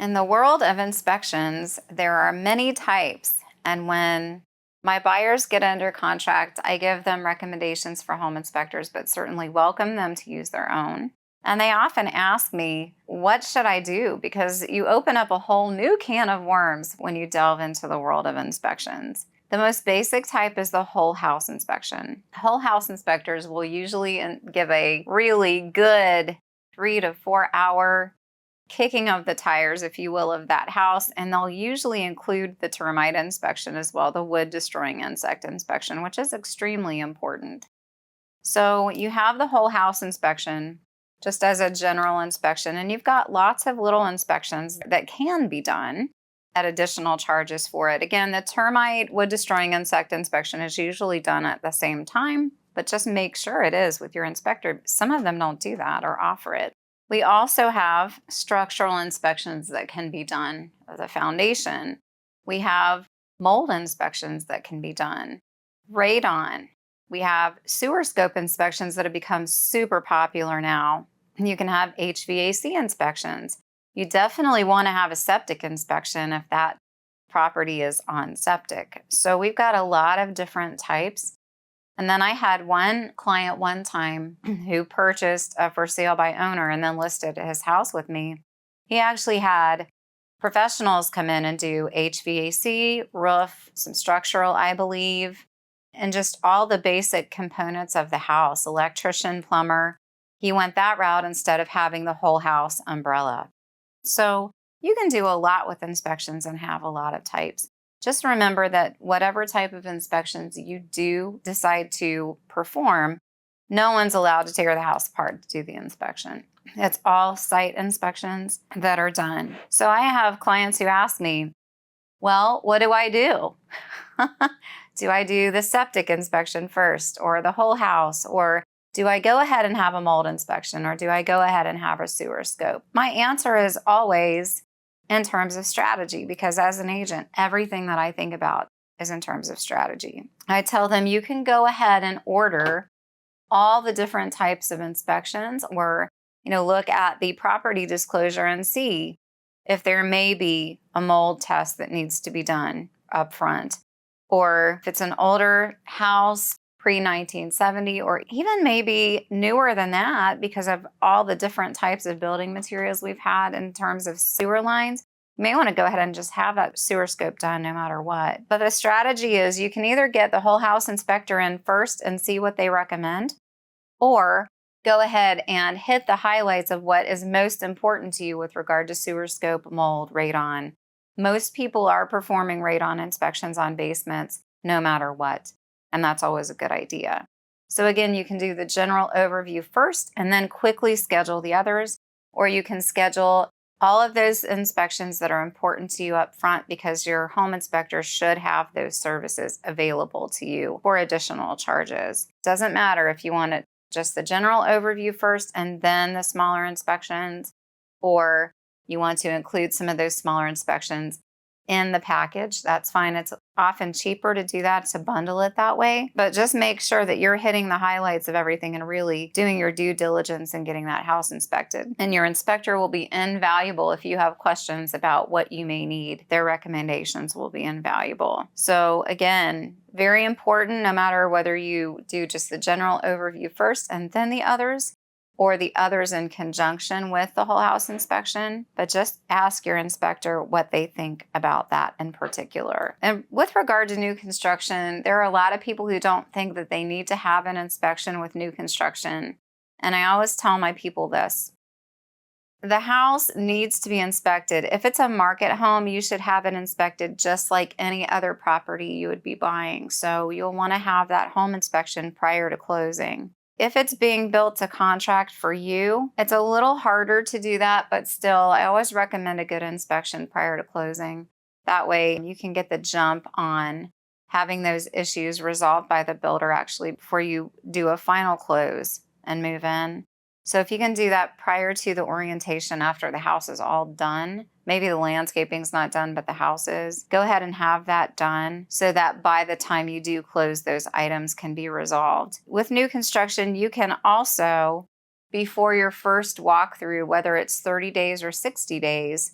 In the world of inspections, there are many types. And when my buyers get under contract, I give them recommendations for home inspectors, but certainly welcome them to use their own. And they often ask me, what should I do? Because you open up a whole new can of worms when you delve into the world of inspections. The most basic type is the whole house inspection. Whole house inspectors will usually give a really good 3 to 4 hour kicking of the tires, if you will, of that house. And they'll usually include the termite inspection as well, the wood destroying insect inspection, which is extremely important. So you have the whole house inspection just as a general inspection, and you've got lots of little inspections that can be done at additional charges for it. Again, the termite wood destroying insect inspection is usually done at the same time, but just make sure it is with your inspector. Some of them don't do that or offer it. We also have structural inspections that can be done of the foundation. We have mold inspections that can be done. Radon. We have sewer scope inspections that have become super popular now. You can have HVAC inspections. You definitely want to have a septic inspection if that property is on septic. So we've got a lot of different types. And then I had one client one time who purchased a for sale by owner and then listed his house with me. He actually had professionals come in and do HVAC, roof, some structural, I believe, and just all the basic components of the house, electrician, plumber. He went that route instead of having the whole house umbrella. So you can do a lot with inspections and have a lot of types. Just remember that whatever type of inspections you do decide to perform, no one's allowed to tear the house apart to do the inspection. It's all site inspections that are done. So I have clients who ask me, well, what do I do? Do I do the septic inspection first or the whole house? Or do I go ahead and have a mold inspection? Or do I go ahead and have a sewer scope? My answer is always in terms of strategy, because as an agent, everything that I think about is in terms of strategy. I tell them you can go ahead and order all the different types of inspections, or look at the property disclosure and see if there may be a mold test that needs to be done up front, or if it's an older house, pre-1970, or even maybe newer than that because of all the different types of building materials we've had in terms of sewer lines. You may want to go ahead and just have that sewer scope done no matter what. But the strategy is you can either get the whole house inspector in first and see what they recommend, or go ahead and hit the highlights of what is most important to you with regard to sewer scope, mold, radon. Most people are performing radon inspections on basements no matter what. And that's always a good idea. So again, you can do the general overview first and then quickly schedule the others, or you can schedule all of those inspections that are important to you up front because your home inspector should have those services available to you for additional charges. Doesn't matter if you want it just the general overview first and then the smaller inspections, or you want to include some of those smaller inspections in the package. That's fine. It's often cheaper to do that, to bundle it that way. But just make sure that you're hitting the highlights of everything and really doing your due diligence and getting that house inspected. And your inspector will be invaluable if you have questions about what you may need. Their recommendations will be invaluable. So again, very important, no matter whether you do just the general overview first and then the others, or the others in conjunction with the whole house inspection, but just ask your inspector what they think about that in particular. And with regard to new construction, there are a lot of people who don't think that they need to have an inspection with new construction. And I always tell my people this: the house needs to be inspected. If it's a market home, you should have it inspected just like any other property you would be buying. So you'll want to have that home inspection prior to closing. If it's being built to contract for you, it's a little harder to do that, but still, I always recommend a good inspection prior to closing. That way, you can get the jump on having those issues resolved by the builder actually before you do a final close and move in. So if you can do that prior to the orientation after the house is all done, maybe the landscaping's not done, but the house is, go ahead and have that done so that by the time you do close, those items can be resolved. With new construction, you can also, before your first walkthrough, whether it's 30 days or 60 days,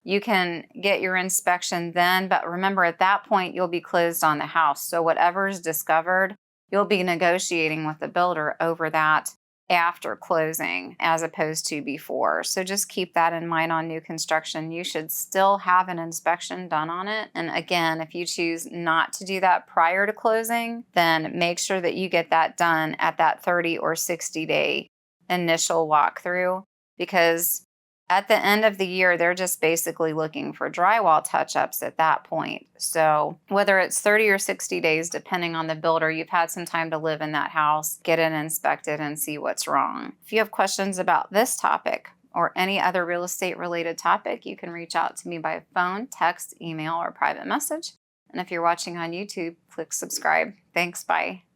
you can get your inspection then. But remember, at that point, you'll be closed on the house. So whatever is discovered, you'll be negotiating with the builder over that after closing as opposed to before. So just keep that in mind on new construction. You should still have an inspection done on it. And again, if you choose not to do that prior to closing, then make sure that you get that done at that 30 or 60-day initial walkthrough, because at the end of the year, they're just basically looking for drywall touch-ups at that point. So whether it's 30 or 60 days, depending on the builder, you've had some time to live in that house, get it inspected and see what's wrong. If you have questions about this topic or any other real estate related topic, you can reach out to me by phone, text, email, or private message. And if you're watching on YouTube, click subscribe. Thanks, bye.